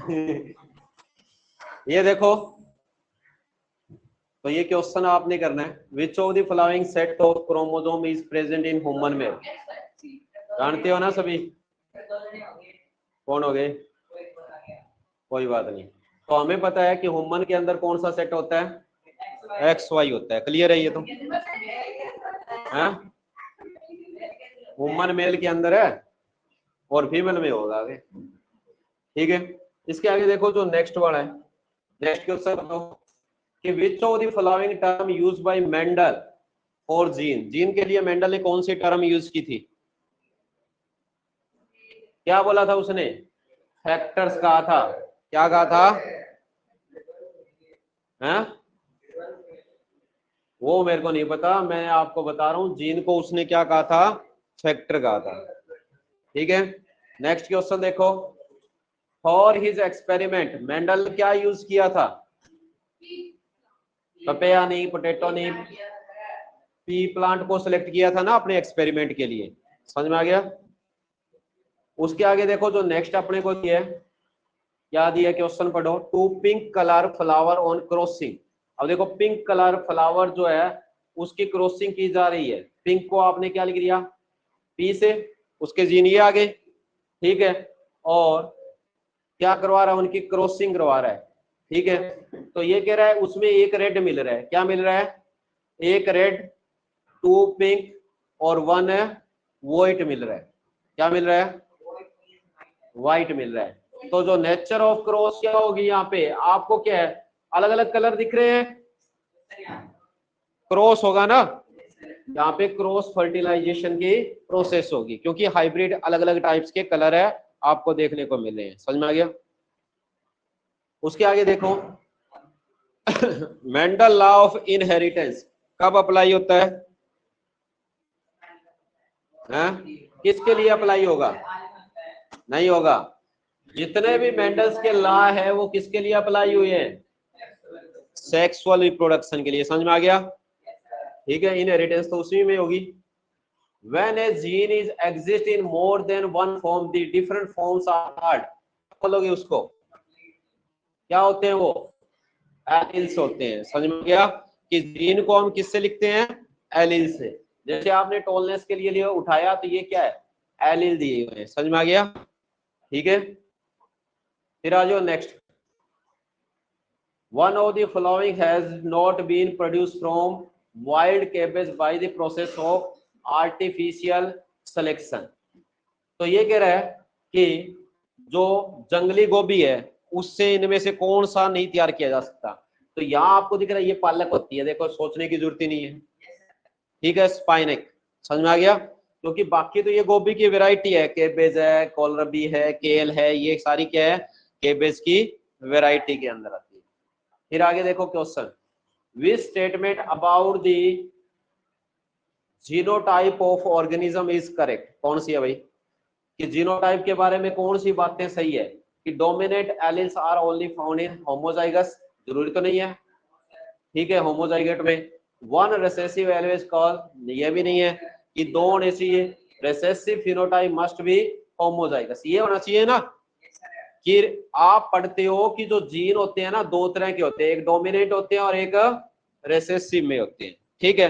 ये देखो, तो ये क्वेश्चन आपने करना है, which of the following set of chromosome is present in human male. जानते हो ना सभी, कौन हो गए, कोई बात नहीं। तो हमें पता है कि ह्यूमन के अंदर कौन सा सेट होता है, XY होता है। क्लियर है ये तो, ह्यूमन मेल के अंदर है और फीमेल में होगा आगे। ठीक है, इसके आगे देखो जो नेक्स्ट वाला है, नेक्स्ट क्वेश्चन बताओ कि which of the following term used by Mendel और जीन। जीन के लिए मेंडल ने कौन सी टर्म यूज की थी, क्या बोला था उसने, फैक्टर्स कहा था। क्या कहा था, हैं? वो मेरे को नहीं पता, मैं आपको बता रहा हूं, जीन को उसने क्या कहा था, फैक्टर कहा था। ठीक है, नेक्स्ट क्वेश्चन देखो, फॉर हिज एक्सपेरिमेंट मेंडल ने क्या यूज किया था, पपैया नहीं, पोटैटो नहीं, पी प्लांट को सिलेक्ट किया था ना अपने एक्सपेरिमेंट के लिए। समझ में आ गया। उसके आगे देखो जो नेक्स्ट अपने को दिया है, क्या दिया क्वेश्चन पढ़ो, two pink colour flower on crossing. अब देखो पिंक कलर फ्लावर जो है उसकी क्रॉसिंग की जा रही है, पिंक को आपने क्या लिख दिया, पी से, उसके जीन ये आ गए। ठीक है, और क्या करवा रहा है, उनकी क्रॉसिंग करवा रहा है। ठीक है, तो ये कह रहा है उसमें एक रेड मिल रहा है, क्या मिल रहा है, एक रेड, टू पिंक और वन व्हाइट मिल रहा है। क्या मिल रहा है, व्हाइट मिल रहा है। तो जो नेचर ऑफ क्रॉस क्या होगी, यहाँ पे आपको क्या है, अलग अलग कलर दिख रहे हैं, क्रॉस होगा ना, यहाँ पे क्रॉस फर्टिलाइजेशन की प्रोसेस होगी, क्योंकि हाइब्रिड अलग अलग टाइप्स के कलर है आपको देखने को मिल रहे हैं। समझ में आ गया। उसके आगे देखो मेंडल लॉ ऑफ इनहेरिटेंस कब अप्लाई होता है, किसके लिए अप्लाई होगा, नहीं होगा। जितने भी मेंडल्स के लॉ है वो किसके लिए अप्लाई हुए हैं, सेक्सुअल रिप्रोडक्शन के लिए। समझ में आ गया। ठीक है, इनहेरिटेंस तो उसी में होगी। When a gene is exist in more than one form, the different forms are called, बोलोगे उसको, क्या होते हैं वो, एलिल्स होते हैं। समझ में गया कि जीन को हम किससे लिखते हैं, एलिल से। जैसे आपने टॉलनेस के लिए उठाया तो ये क्या है, एलिल दिए हुए हैं। समझ में आ गया। ठीक है, फिर आ जाओ next, one of the following has not been produced from wild cabbage by the process of artificial selection। तो ये कह रहा है कि जो जंगली गोभी है उससे इनमें से कौन सा नहीं तैयार किया जा सकता। तो यहाँ आपको दिख रहा है ये पालक होती है, देखो सोचने की जरूरत ही नहीं है। ठीक है, स्पाइनक। समझ में आ गया, क्योंकि बाकी तो ये गोभी की वैरायटी है, केबेज है, कोलरबी है, केल है, ये सारी क्या है, केबेज की वैरायटी के अंदर आती है। फिर आगे देखो question, which statement about the genotype of organism is correct. कौन सी है भाई, कि जीनोटाइप के बारे में कौन सी बातें सही है, कि dominant alleles are only found in homozygous, जरूरी तो नहीं है। ठीक है, होमोजाइगट में वन रिसेसिव एलिमेंट कॉल, ये भी नहीं है कि दो होने चाहिए, recessive phenotype must be homozygous, ये होना चाहिए ना। कि आप पढ़ते हो कि जो जीन होते हैं ना दो तरह के होते हैं, एक डोमिनेंट होते हैं और एक रिसेसिव में होते हैं। ठीक है,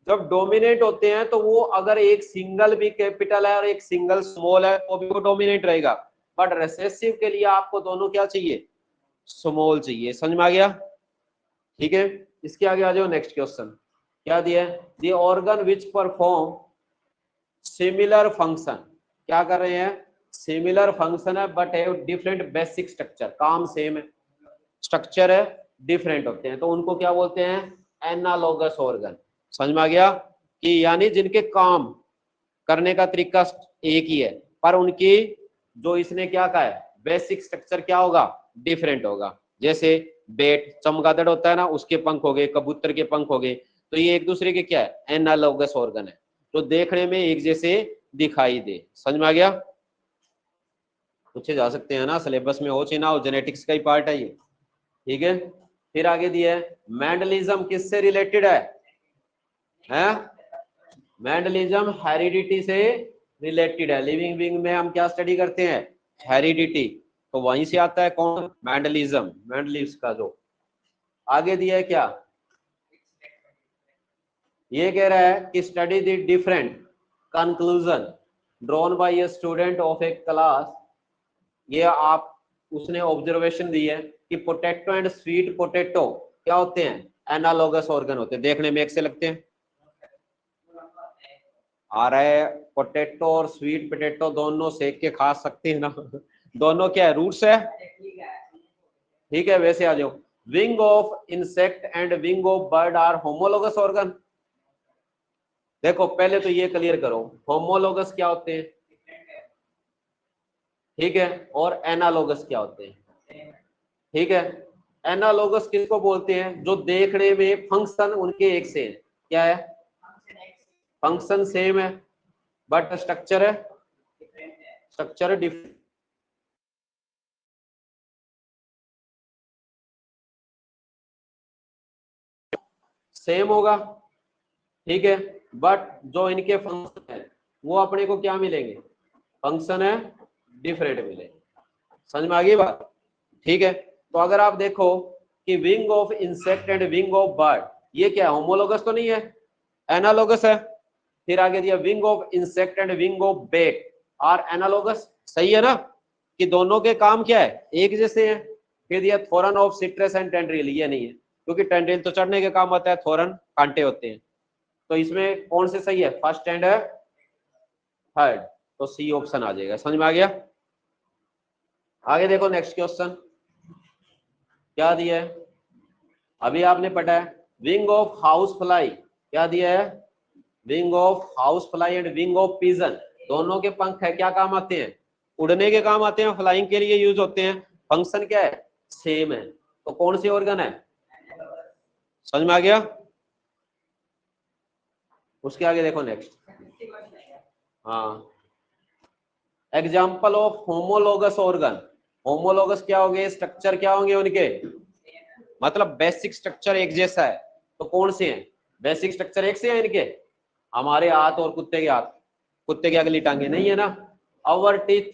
जब डोमिनेंट होते हैं तो वो अगर एक सिंगल भी कैपिटल है और एक सिंगल स्मॉल है तो भी वो डोमिनेंट रहेगा, बट रिसेसिव के लिए आपको दोनों क्या चाहिए, स्मॉल चाहिए। समझ में आ गया। ठीक है, इसके आगे आ जाओ नेक्स्ट क्वेश्चन, क्या दिया है, the organ which perform similar function, क्या कर रहे हैं, सिमिलर फंक्शन है but have different basic structure, काम सेम है, स्ट्रक्चर है डिफरेंट होते हैं, तो उनको क्या बोलते हैं, एनालोगस ऑर्गन। समझ में आ गया, कि यानी जिनके काम करने का तरीका एक ही है पर उनकी जो इसने क्या कहा है, बेसिक स्ट्रक्चर क्या होगा, डिफरेंट होगा। जैसे बेट चमगादड़ होता है ना, उसके पंख हो गए, कबूतर के पंख हो गए, तो ये एक दूसरे के क्या है, एनालोगस ऑर्गन है, तो देखने में एक जैसे दिखाई दे। समझ में आ गया। पूछे जा सकते हैं ना, सिलेबस में हो चाहे ना हो, जेनेटिक्स का ही पार्ट है ये। ठीक है, फिर आगे दिया है मेंडलिज्म किससे रिलेटेड है? मेंडलिज्म हेरिडिटी से रिलेटेड है। लिविंग बीइंग में हम क्या स्टडी करते हैं, हेरिडिटी। तो वहीं से आता है कौन, मेंडलिज्म, मेंडलिव्स का जो आगे दिया है क्या, ये कह रहा है कि study the different conclusion drawn by a student of A class. ये आप उसने ऑब्जर्वेशन दी है कि पोटैटो एंड स्वीट पोटैटो क्या होते हैं, एनालोगस ऑर्गन होते हैं, देखने में एक से लगते हैं। आ रहा है पोटैटो और स्वीट पोटैटो दोनों सेक के खा सकते हैं ना दोनों क्या है, रूट्स है, ठीक है। वैसे आ जाओ, wing of insect and wing of bird are homologous organ. देखो पहले तो ये क्लियर करो, होमोलोगस क्या होते हैं, ठीक है, और एनालोगस क्या होते हैं, ठीक है। एनालोगस किसको बोलते हैं, जो देखने में फंक्शन उनके एक से है, क्या है, फंक्शन सेम है बट स्ट्रक्चर है, स्ट्रक्चर डिफरेंट। सेम होगा, ठीक है, बट जो इनके फंक्शन है वो अपने को क्या मिलेंगे, फंक्शन है डिफरेंट मिलेंगे। समझ में आ गई बात, ठीक है। तो अगर आप देखो कि wing of insect and wing of bird, ये क्या है, होमोलोगस तो नहीं है, एनालोगस है। फिर आगे दिया wing of insect and wing of bat are analogous, सही है ना, कि दोनों के काम क्या है, एक जैसे हैं। फिर दिया थोरन ऑफ सिट्रस एंड टेंड्रिल, ये नहीं है क्योंकि टेंड्रिल तो चढ़ने के काम आता है, थोरन कांटे होते हैं। तो इसमें कौन से सही है, फर्स्ट एंड थर्ड, तो सी ऑप्शन आ जाएगा। समझ में आ गया। आगे देखो नेक्स्ट क्वेश्चन क्या दिया है, अभी आपने पढ़ा है विंग ऑफ हाउस फ्लाई, क्या दिया है, wing of house fly and wing of pigeon, दोनों के पंख है, क्या काम आते हैं, उड़ने के काम आते हैं, फ्लाइंग के लिए यूज होते हैं, फंक्शन क्या है, सेम है। तो कौन सी ऑर्गन है, समझ में आ गया। उसके आगे देखो नेक्स्ट, हाँ, example of homologous organ, homologous क्या होंगे, स्ट्रक्चर क्या होंगे उनके, मतलब बेसिक स्ट्रक्चर एक जैसा है। तो कौन से हैं, बेसिक स्ट्रक्चर एक से है इनके, हमारे हाथ और कुत्ते के हाथ, कुत्ते की अगली टांगे नहीं है ना, our teeth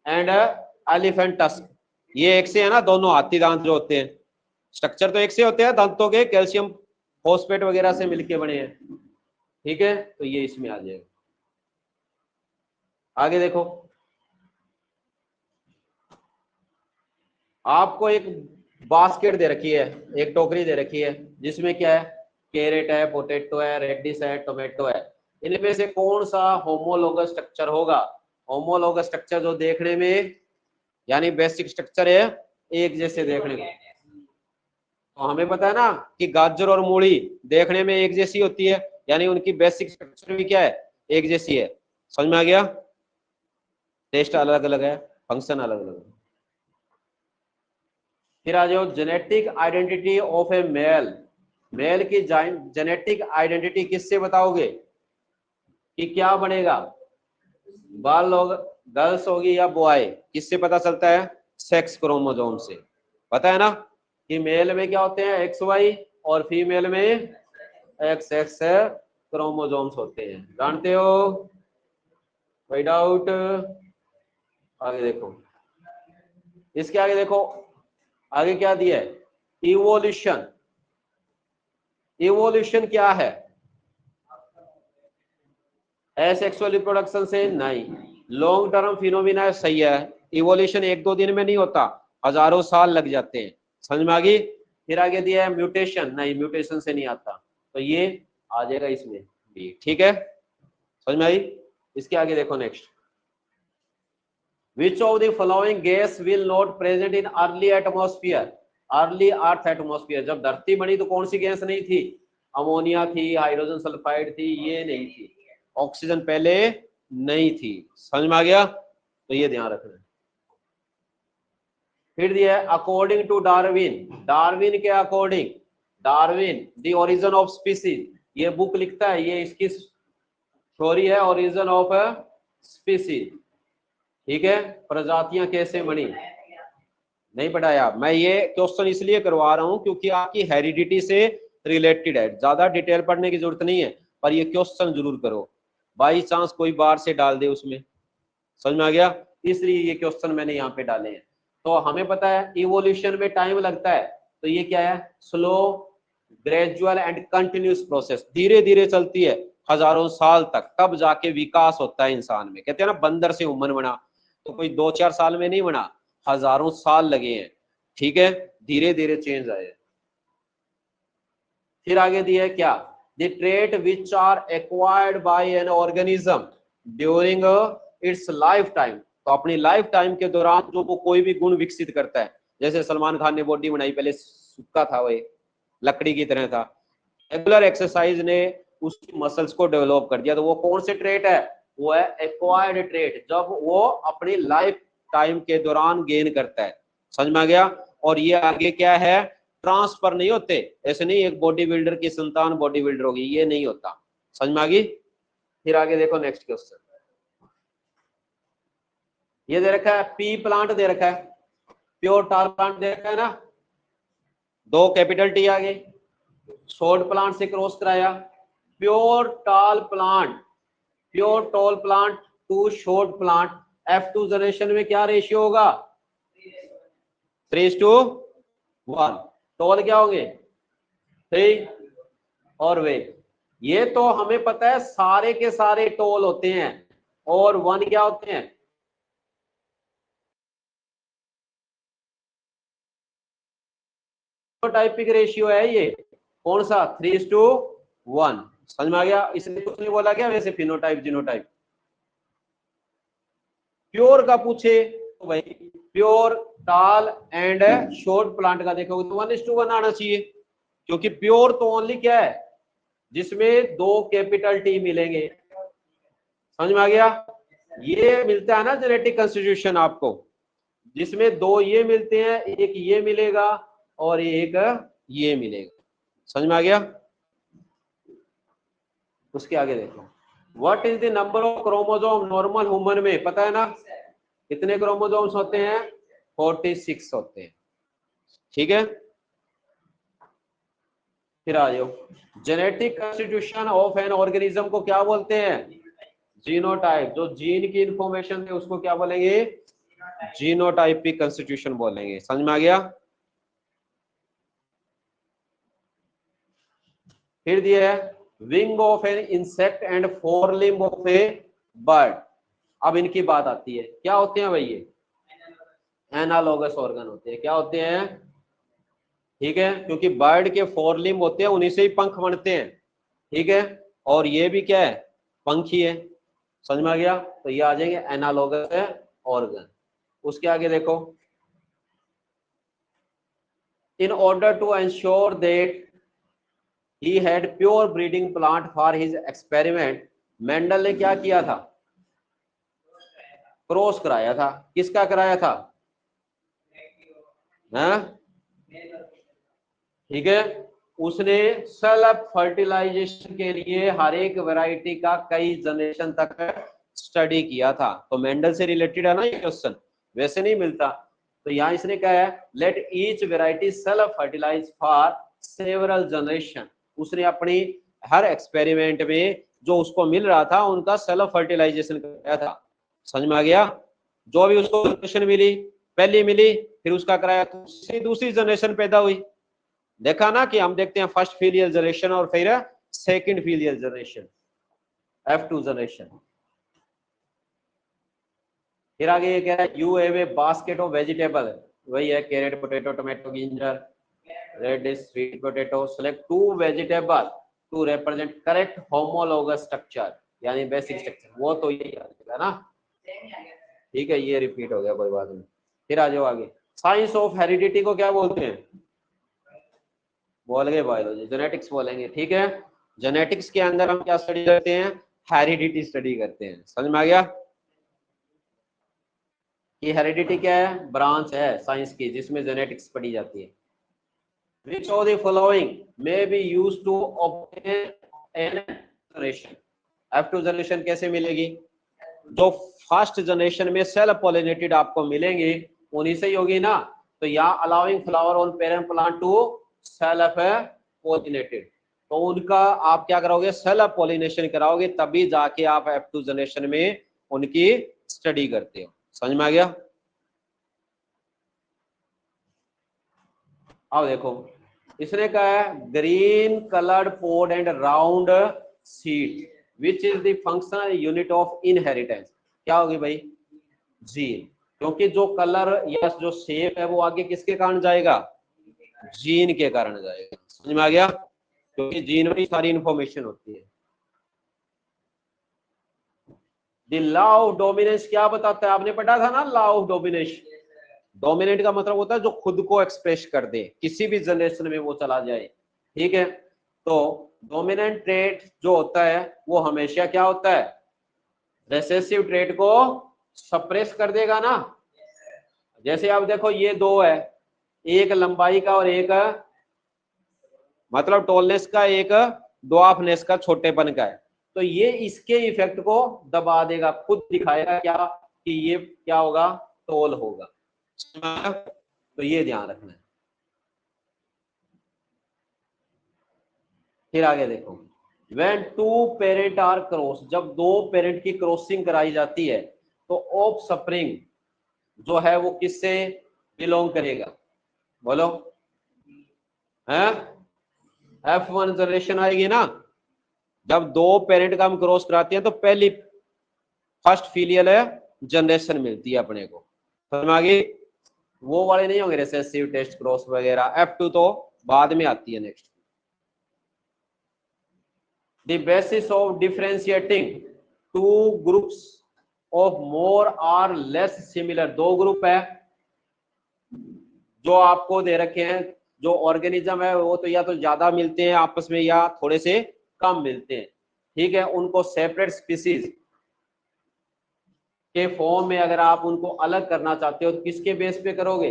and elephant tusk, ये एक से है ना, दोनों हाथी दांत जो होते हैं, स्ट्रक्चर तो एक से होते हैं, दांतों के कैल्शियम फॉस्फेट वगैरह से मिलके बने हैं, ठीक है। तो ये इसमें आ जाएगा। आगे देखो, आपको एक बास्केट दे रखी है, एक टोकरी दे रखी है, जिसमें क्या है, कैरेट है, पोटैटो है, रेडिश है, टोमेटो है। इनमें से कौन सा होमोलोगस स्ट्रक्चर होगा, होमोलोगस स्ट्रक्चर जो देखने में यानी बेसिक स्ट्रक्चर है एक जैसे देखने में। तो हमें पता है ना कि गाजर और मूली देखने में एक जैसी होती है, यानी उनकी बेसिक स्ट्रक्चर भी क्या है, एक जैसी है। समझ में आ गया, टेस्ट अलग अलग है, फंक्शन अलग अलग है। फिर आ जाओ genetic identity of a male, male की जेनेटिक आइडेंटिटी किससे बताओगे कि क्या बनेगा, बाल होगा, गर्ल्स होगी या बॉय, किससे पता चलता है, सेक्स क्रोमोसोम से। पता है ना कि मेल में क्या होते हैं, एक्स वाई, और फीमेल में एक्स एक्स क्रोमोसोम्स होते हैं, जानते हो, कोई डाउट। आगे देखो, इसके आगे देखो, आगे क्या दिया है, इवोल्यूशन, इवोल्यूशन क्या है, एसेक्सुअल रिप्रोडक्शन से नहीं, लॉन्ग टर्म फिनोमिना है, सही है। इवोल्यूशन एक दो दिन में नहीं होता, हजारों साल लग जाते हैं। समझ में आ गई। फिर आगे दिया है म्यूटेशन, नहीं म्यूटेशन से नहीं आता, तो ये आ जाएगा इसमें भी, ठीक है। समझ में आई। इसके आगे देखो next, which of the following gas will not present in early atmosphere, early earth atmosphere, जब धरती बनी तो कौन सी गैस नहीं थी, अमोनिया थी, हाइड्रोजन सल्फाइड थी, ये नहीं थी, ऑक्सीजन पहले नहीं थी। समझ में आ गया, तो ये ध्यान रखना। फिर दिया है अकॉर्डिंग टू डार्विन, डार्विन के according, Darwin the origin of species, ये बुक लिखता है, ये इसकी थ्योरी है, ओरिजिन ऑफ स्पीसीज, ठीक है, प्रजातियां कैसे बनी, नहीं पढ़ाया। मैं ये क्वेश्चन इसलिए करवा रहा हूं क्योंकि आपकी हेरिडिटी से रिलेटेड है, ज्यादा डिटेल पढ़ने की जरूरत नहीं है, पर ये क्वेश्चन जरूर करो, बाई चांस कोई बाहर से डाल दे उसमें। समझ में आ गया, इसलिए ये क्वेश्चन मैंने यहाँ पे डाले हैं। तो हमें पता है इवोल्यूशन में टाइम लगता है, तो ये क्या है, slow, gradual and continuous process, धीरे धीरे चलती है हजारों साल तक, तब जाके विकास होता है इंसान में। कहते हैं ना बंदर से ह्यूमन बना, तो कोई 2-4 साल में नहीं बना, हजारों साल लगे हैं। ठीक है, धीरे धीरे चेंज आए। फिर आगे दिया है क्या, the trait which are acquired by an organism during its life time. तो अपनी लाइफ टाइम के दौरान जो वो कोई भी गुण विकसित करता है, जैसे सलमान खान ने बॉडी बनाई, पहले सूखा था, वही लकड़ी की तरह था, रेगुलर एक्सरसाइज ने उसकी मसल्स को डेवलप कर दिया। तो वो कौन से ट्रेट है, वो है एक्वायर्ड ट्रेट, जब वो अपनी लाइफ टाइम के दौरान गेन करता है। समझ में आ गया। और ये आगे क्या है, ट्रांसफर नहीं होते, ऐसे नहीं एक बॉडी बिल्डर की संतान बॉडी बिल्डर होगी, ये नहीं होता। समझ में आ गई। फिर आगे देखो नेक्स्ट क्वेश्चन, ये दे रखा है पी प्लांट दे रखा है, प्योर टाल प्लांट दे रखा है ना, 2 कैपिटल टी आ गए, शॉर्ट प्लांट से क्रॉस कराया, pure tall plant, pure tall plant to short plant, F2 generation में क्या रेशियो होगा, 3:1। टॉल क्या होंगे 3 और वे, ये तो हमें पता है सारे के सारे टॉल होते हैं, और 1 क्या होते हैं, टाइपिक रेशियो है ये, कौन सा 3:1। समझ में आ गया। इसने कुछ नहीं बोला क्या वैसे, फिनोटाइप जीनोटाइप। प्योर का पूछे तो भाई प्योर टाल एंड शॉर्ट प्लांट का देखोगे तो 1:1 आना चाहिए, क्योंकि प्योर तो ओनली क्या है, जिसमें 2 कैपिटल टी मिलेंगे। समझ में आ गया। ये मिलता है ना जेनेटिक कंस्टिट्यूशन आपको, जिसमें 2 ये मिलते हैं, एक ये मिलेगा और एक ये मिलेगा। समझ में आ गया। उसके आगे देखो, what is the number of chromosome normal human में, पता है ना कितने क्रोमोसोम्स होते हैं, 46 होते हैं। ठीक है, फिर आ जाओ, genetic constitution of an organism को क्या बोलते हैं, जीनोटाइप। जो जीन की इंफॉर्मेशन है उसको क्या बोलेंगे, जीनोटाइपिक कंस्टिट्यूशन बोलेंगे। समझ में आ गया। फिर दिया है wing of an insect and four limb of A bird. अब इनकी बात आती है, क्या होते हैं भाई ये, एनालोगस ऑर्गन होते हैं। क्या होते हैं, ठीक है, क्योंकि बर्ड के 4 लिम्ब होते हैं, उन्हीं से ही पंख बनते हैं। ठीक है, और ये भी क्या है, पंखी है। समझ में आ गया। तो ये आ जाएंगे एनालोगस ऑर्गन। उसके आगे देखो, in order to ensure that he had pure breeding plant for his experiment, Mendel ने क्या किया था, क्रॉस कराया था। किसका कराया था, ठीक है, उसने सेल्फ फर्टिलाइजेशन के लिए हर एक वैरायटी का कई जनरेशन तक स्टडी किया था। तो मेंडल से रिलेटेड है ना ये क्वेश्चन, वैसे नहीं मिलता। तो यहाँ इसने कहा है let each variety self fertilise for several generation. उसने अपनी हर एक्सपेरिमेंट में जो उसको मिल रहा था उनका सेल्फ फर्टिलाइजेशन कराया था। समझ में आ गया। जो भी उसको जनरेशन मिली, पहली मिली, फिर उसका कराया, दूसरी जनरेशन पैदा हुई। देखा ना कि हम देखते हैं फर्स्ट फीलियल जनरेशन और फिर second filial generation, F2 generation. फिर आगे ये कह रहा है you have a basket of vegetable, वही है carrot, potato, tomato, ginger, radish, sweet potato, select 2 vegetable to represent correct homologous structure, यानी बेसिक स्ट्रक्चर। वो तो यही है ना, ठीक है, ये रिपीट हो गया, कोई बात नहीं। फिर आ जाओ आगे, साइंस ऑफ हेरिडिटी को क्या बोलते हैं, बोल गए बायोलॉजी, जेनेटिक्स बोलेंगे। ठीक है, जेनेटिक्स के अंदर हम क्या स्टडी करते हैं, हेरिडिटी स्टडी करते हैं। समझ में आ गया कि हेरिडिटी क्या है, ब्रांच है साइंस की जिसमें जेनेटिक्स पढ़ी जाती है। Which of the following may be used to obtain an generation? F2 generation कैसे मिलेगी, जो फर्स्ट जनरेशन में सेल्फ पॉलिनेटेड आपको मिलेंगे उन्हीं से ही होगी ना। तो यहाँ allowing flower on parent plant to self pollinated, तो उनका आप क्या करोगे, सेल्फ पॉलिनेशन कराओगे, तभी जाके आप F2 जनरेशन में उनकी स्टडी करते हो। समझ में आ गया। अब देखो इसने कहा है green coloured pod and round seed which is the functional unit of inheritance. क्या होगी भाई? जीन, क्योंकि जो कलर या जो शेप है वो आगे किसके कारण जाएगा? जीन के कारण जाएगा। समझ में आ गया? क्योंकि जीन में सारी इंफॉर्मेशन होती है। द लॉ ऑफ डोमिनेंस क्या बताता है? आपने पढ़ा था ना लॉ ऑफ डोमिनेंस। डोमिनेंट का मतलब होता है जो खुद को एक्सप्रेस कर दे, किसी भी जनरेशन में वो चला जाए। ठीक है, तो डोमिनेंट ट्रेट जो होता है वो हमेशा क्या होता है? रिसेसिव ट्रेट को सप्रेस कर देगा ना। जैसे आप देखो ये दो है, एक लंबाई का और एक मतलब टॉलनेस का, एक ड्वार्फनेस का, छोटेपन का है, तो ये इसके इफेक्ट को दबा देगा, खुद दिखाएगा क्या कि ये क्या होगा? टॉल होगा। तो ये ध्यान रखना है। फिर आगे देखो, when two parent are cross, जब दो पेरेंट की क्रॉसिंग कराई जाती है तो ऑफ स्प्रिंग जो है वो किससे बिलोंग करेगा? बोलो। हैं? F1 जनरेशन आएगी ना। जब दो पेरेंट का हम क्रॉस कराते हैं तो पहली फर्स्ट फीलियल जनरेशन मिलती है अपने को। समझ में आ गई? वो वाले नहीं होंगे रिसेसिव टेस्ट क्रॉस वगैरह, F2 तो बाद में आती है next. The basis of differentiating two groups of more or less similar, दो ग्रुप है जो आपको दे रखे हैं, जो ऑर्गेनिज्म है वो तो या तो ज्यादा मिलते हैं आपस में या थोड़े से कम मिलते हैं। ठीक है, उनको सेपरेट स्पीसीज के फॉर्म में अगर आप उनको अलग करना चाहते हो तो किसके बेस पे करोगे?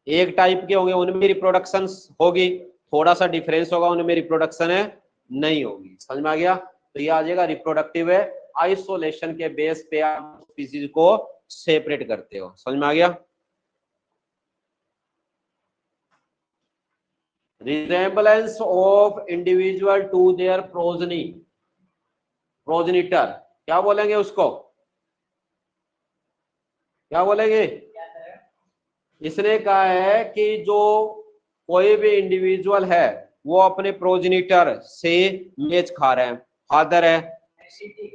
एक टाइप के होंगे उनमें रिप्रोडक्शन होगी, थोड़ा सा डिफरेंस होगा उनमें रिप्रोडक्शन है नहीं होगी। समझ में आ गया? तो ये आ जाएगा रिप्रोडक्टिव है, आइसोलेशन के बेस पे आप स्पीसीज को सेपरेट करते हो। समझ में आ गया? Resemblance of individual to their progeny, progenitor क्या बोलेंगे उसको? क्या बोलेंगे? इसने कहा है कि जो कोई भी इंडिविजुअल है वो अपने प्रोजेनिटर से मैच खा रहे हैं। फादर है,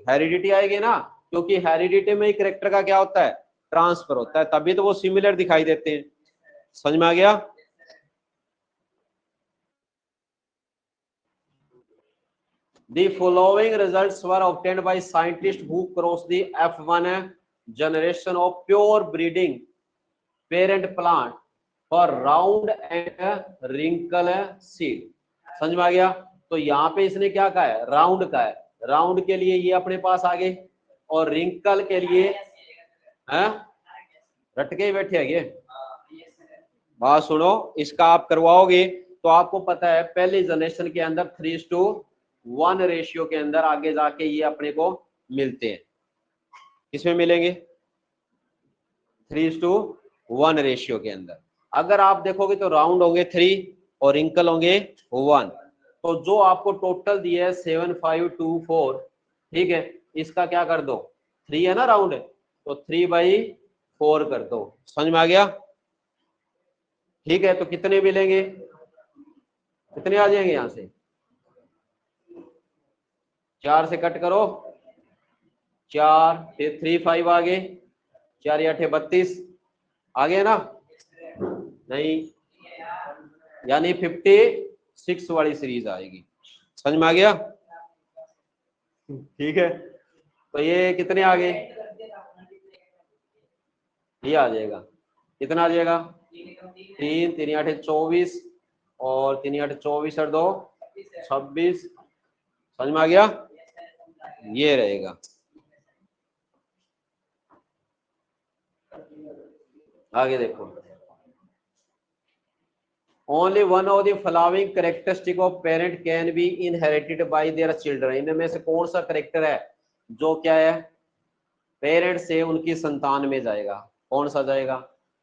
हेरिडिटी आएगी ना, क्योंकि हेरिडिटी में ही कैरेक्टर का क्या होता है? ट्रांसफर होता है, तभी तो वो सिमिलर दिखाई देते हैं। समझ में आ गया? The following results were obtained by scientists who crossed the F1 generation of pure breeding parent plant for round and wrinkle seed. समझ में आ गया? तो यहाँ पे इसने क्या कहा है? राउंड का है। राउंड के लिए ये अपने पास आ गए और रिंकल के लिए रटके ही बैठे है। बात सुनो, इसका आप करवाओगे तो आपको पता है पहली जनरेशन के अंदर 3:1 रेशियो के अंदर आगे जाके ये अपने को मिलते हैं। किसमें मिलेंगे? 3:1 रेशियो के अंदर। अगर आप देखोगे तो राउंड होंगे 3 और रिंकल होंगे 1। तो जो आपको टोटल दिया है 7,524, ठीक है, इसका क्या कर दो? 3 है ना राउंड, तो 3/4 कर दो। समझ में आ गया? ठीक है, तो कितने मिलेंगे? कितने आ जाएंगे? यहां से 4 से कट करो, 4 फिर 3 5 आ गए, 4 या 8 32 आ गए ना? नहीं, यानी 56 वाली सीरीज आएगी। समझ में आ गया? ठीक है, तो ये कितने आ गए? ये आ जाएगा, कितना आ जाएगा? 3 3 8 24 और 3 8 24 और 2 26। समझ में आ गया? ये रहेगा। आगे देखो, only one of the following characteristic of parent can be inherited by their children. इनमें से कौन सा कैरेक्टर है जो क्या है पेरेंट से उनकी संतान में जाएगा? कौन सा जाएगा?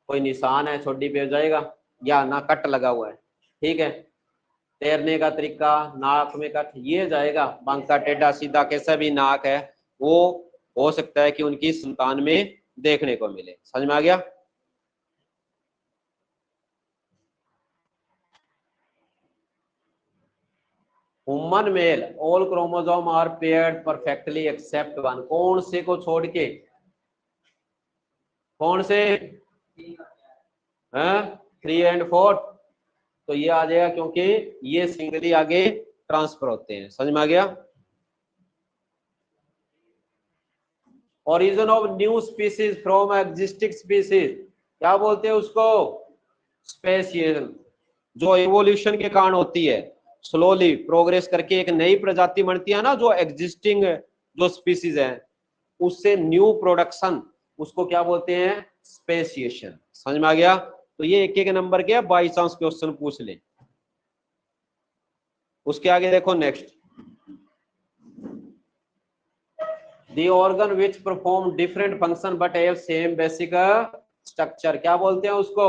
कोई निशान है छोटी पे जाएगा या ना कट लगा हुआ है? ठीक है, तैरने का तरीका, नाक में कट, ये जाएगा। बांका टेढ़ा सीधा कैसा भी नाक है वो हो सकता है कि उनकी संतान में देखने को मिले। समझ में आ गया? Human male all chromosome are paired perfectly except one, कौन से को छोड़ के, कौन से, 3 and 4, तो ये आ जाएगा क्योंकि ये सिंगली आगे ट्रांसफर होते हैं। समझ में आ गया। Origin of new species from existing species, क्या बोलते हैं उसको, स्पेसिएशन, जो इवोल्यूशन के कारण होती है, स्लोली प्रोग्रेस करके एक नई प्रजाति बनती है ना, जो एग्जिस्टिंग जो स्पीसीज है उससे न्यू प्रोडक्शन, उसको क्या बोलते हैं, स्पेसिएशन। समझ में आ गया। तो ये एक एक नंबर के बाई चांस क्वेश्चन पूछ ले। उसके आगे देखो next, the organ which perform different function but have same basic structure, क्या बोलते हैं उसको,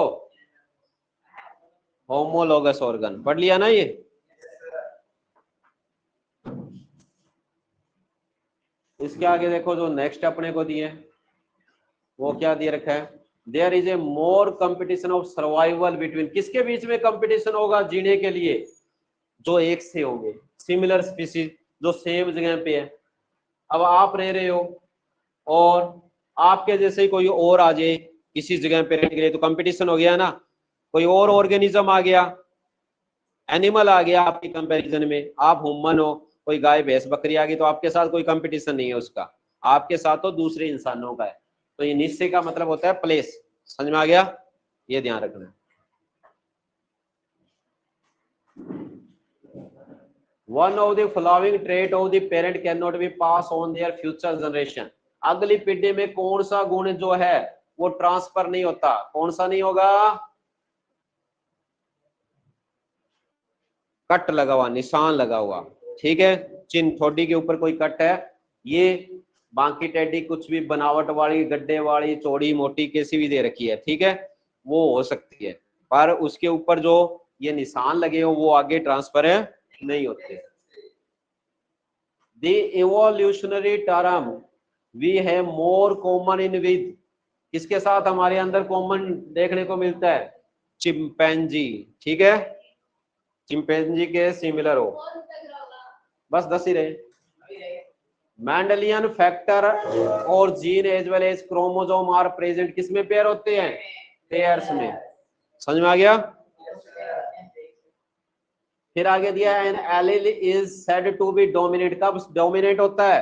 होमोलोगस ऑर्गन। पढ़ लिया ना ये। इसके आगे देखो जो नेक्स्ट अपने को दिए वो क्या दिए रखा है, there is a more competition of survival between, किसके बीच में कंपटीशन होगा जीने के लिए, जो एक से होंगे, सिमिलर स्पीसीज जो सेम जगह पे है। अब आप रह रहे हो और आपके जैसे ही कोई और आ जाए किसी जगह पे रहने के लिए, तो कंपटीशन हो गया ना। कोई और ऑर्गेनिज्म आ गया, एनिमल आ गया आपकी कंपैरिजन में, आप ह्यूमन हो, कोई गाय भैंस बकरी आ गई, तो आपके साथ कोई कंपटीशन नहीं है उसका, आपके साथ तो दूसरे इंसानों का है। तो ये निश्चय का मतलब होता है प्लेस। समझ में आ गया, ये ध्यान रखना। One of the following trait of the parent can not be pass on their future generation, अगली पीढ़ी में कौन सा गुण जो है वो ट्रांसफर नहीं होता, कौन सा नहीं होगा, कट लगा हुआ, निशान लगा हुआ, ठीक है, चिन्ह थोड़ी के ऊपर कोई कट है, ये बाकी टेडी कुछ भी बनावट वाली, गड्ढे वाली, चौड़ी मोटी कैसी भी दे रखी है, ठीक है, वो हो सकती है, पर उसके ऊपर जो ये निशान लगे हो वो आगे ट्रांसफर है नहीं होते। The evolutionary term we have more common in with, किसके साथ हमारे अंदर कॉमन देखने को मिलता है, चिंपैंजी, ठीक है, चिंपैंजी के सिमिलर हो, बस 10 ही रहे। मैंडलियन फैक्टर और gene as well as chromosome are present, किसमें पेयर होते हैं, पेयर्स में। समझ में आ गया। फिर आगे दिया है an allele is said to be dominate, कब डोमिनेट होता है,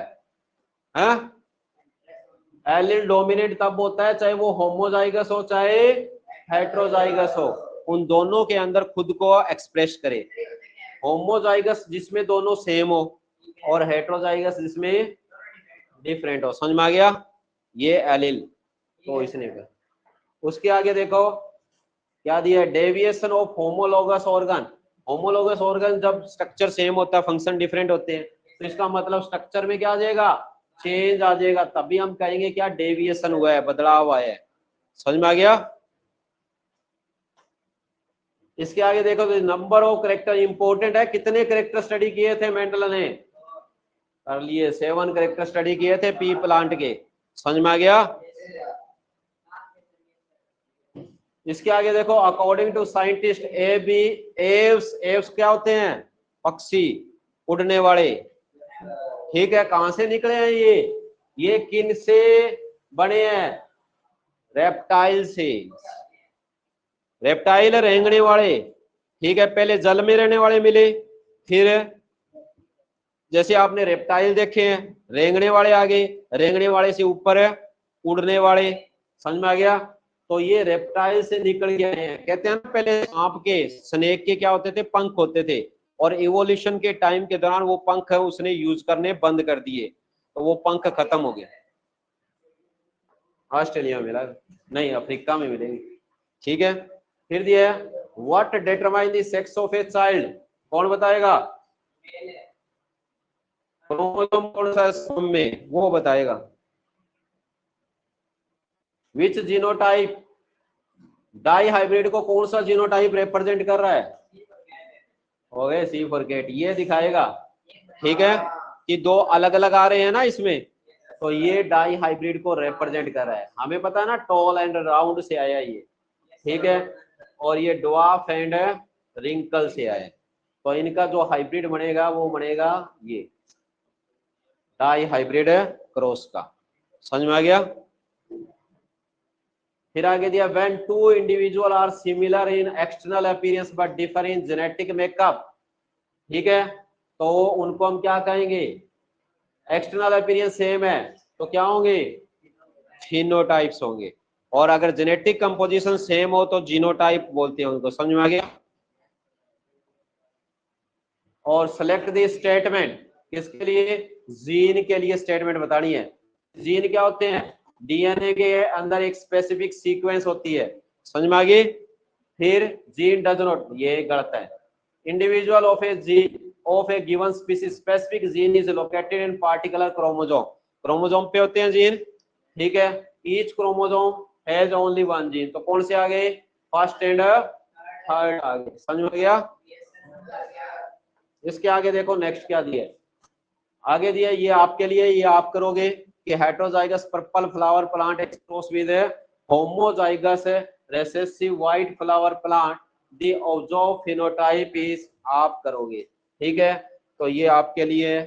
एलील डोमिनेट तब होता है चाहे वो होमोजाइगस हो चाहे हेट्रोजाइगस हो, उन दोनों के अंदर खुद को एक्सप्रेस करे। होमोजाइगस जिसमें दोनों सेम हो और हेट्रोजाइगस जिसमें डिफरेंट हो। समझ में आ गया, ये एलील तो इसने का। उसके आगे देखो क्या दिया है, deviation of homologous organ, homologous organ जब स्ट्रक्चर सेम होता है फंक्शन डिफरेंट होते हैं, तो इसका मतलब स्ट्रक्चर में क्या आ जाएगा, चेंज आ जाएगा, तभी हम कहेंगे क्या डेविएशन हुआ है, बदलाव आया है। समझ में आ गया। इसके आगे देखो तो नंबर ऑफ करेक्टर इंपॉर्टेंट है, कितने करेक्टर स्टडी किए थे मेंडल ने, कर लिए 7 करेक्टर स्टडी किए थे पी प्लांट के। समझ में आ गया। इसके आगे देखो according to scientist A B aves, aves क्या होते हैं, पक्षी उड़ने वाले, ठीक है, कहां से निकले हैं ये किन से बने हैं, रेप्टाइल से, रेप्टाइल रेंगने वाले, ठीक है, पहले जल में रहने वाले मिले, फिर जैसे आपने रेप्टाइल देखे हैं रेंगने वाले आ गए, रेंगने वाले से ऊपर उड़ने वाले। समझ में आ गया। तो ये रेप्टाइल से निकल गए हैं, कहते हैं ना पहले सांप के, स्नेक के क्या होते थे, पंख होते थे, और इवोल्यूशन के टाइम के दौरान वो पंख उसने यूज करने बंद कर दिए, तो वो पंख खत्म हो गए। ऑस्ट्रेलिया में मिला नहीं, अफ्रीका में मिलेगी, ठीक है। फिर दिया what determine the sex of a child, कौन बताएगा, क्रोमोसोम कौन सा स्पर्म में वो बताएगा। विच जीनोटाइप, डाई हाइब्रिड को कौन सा जीनोटाइप रिप्रेजेंट कर रहा है, हो गए सी फॉर कैट, ये दिखाएगा, ठीक है, कि दो अलग अलग आ रहे हैं ना इसमें, तो ये डाई हाइब्रिड को रिप्रेजेंट कर रहा है। हमें पता है ना टॉल एंड राउंड से आया ये, ठीक है, और ये ड्वार्फ एंड रिंकल से आया। तो इनका जो हाइब्रिड बनेगा वो बनेगा ये डाई हाइब्रिड क्रॉस का। समझ में आ गया? फिर आगे दिया when two individual are similar in external appearance but differ in genetic makeup. ठीक है, तो उनको हम क्या कहेंगे? एक्सटर्नल अपीयरेंस सेम है तो क्या होंगे? फिनोटाइप्स होंगे। और अगर जेनेटिक कंपोजिशन सेम हो तो जीनोटाइप बोलते हैं उनको। समझ में आ गया? और सेलेक्ट द स्टेटमेंट, किसके लिए? जीन के लिए स्टेटमेंट बतानी है। जीन क्या होते हैं? डीएनए के अंदर एक स्पेसिफिक सीक्वेंस होती है। समझ में आ गई? फिर जीन डज नॉट, ये गलत है। Individual of A gene of A given species specific gene is located in particular chromosome. Chromosome पे होते हैं जीन। ठीक है, each chromosome has only one gene. तो कौन से आ गए? फर्स्ट एंड थर्ड आ गए। समझ में गया? इसके आगे देखो नेक्स्ट क्या दिया है। आगे दिया ये आपके लिए, ये आप करोगे कि heterozygous purple flower plant expose with homozygous recessive white flower plant the observe phenotype is, आप करोगे। ठीक है, तो ये आपके लिए